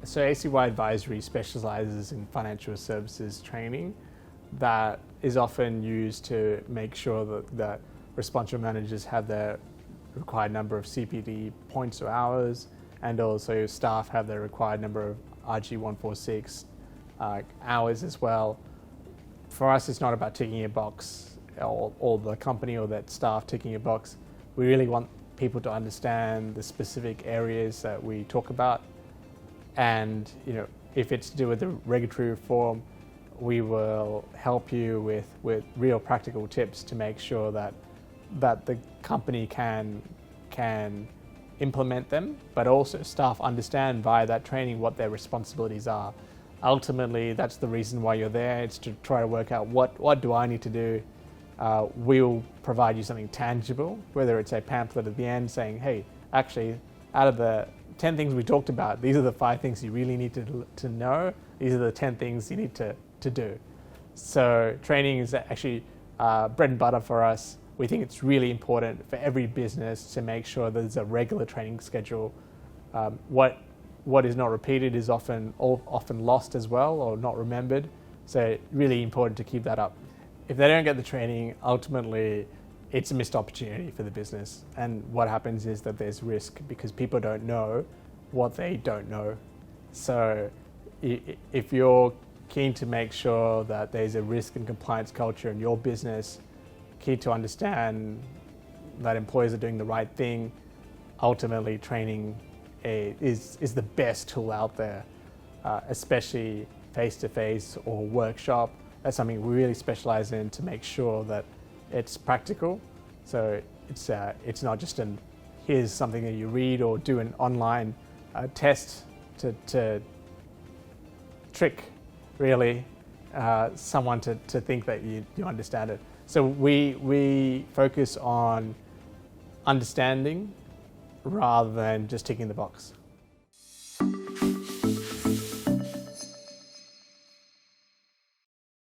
So ACY Advisory specializes in financial services training that is often used to make sure that responsible managers have their required number of CPD points or hours, and also staff have their required number of RG146 hours as well. For us, it's not about ticking a box, or the company or that staff ticking a box. We really want people to understand the specific areas that we talk about. And if it's to do with the regulatory reform, we will help you with real practical tips to make sure that the company can implement them, but also staff understand via that training what their responsibilities are. Ultimately, that's the reason why you're there. It's to try to work out what do I need to do. We'll provide you something tangible, whether it's a pamphlet at the end saying, hey, actually, out of the 10 things we talked about, these are the 5 things you really need to know. These are the 10 things you need to do. So training is actually bread and butter for us. We think it's really important for every business to make sure there's a regular training schedule. What is not repeated is often lost as well, or not remembered. So really important to keep that up. If they don't get the training, ultimately it's a missed opportunity for the business. And what happens is that there's risk because people don't know what they don't know. So if you're keen to make sure that there's a risk and compliance culture in your business, keen to understand that employees are doing the right thing, ultimately training is the best tool out there, especially face-to-face or workshop. That's something we really specialize in to make sure that it's practical. So it's not just here's something that you read or do an online test to trick really someone to think that you understand it. So we focus on understanding rather than just ticking the box.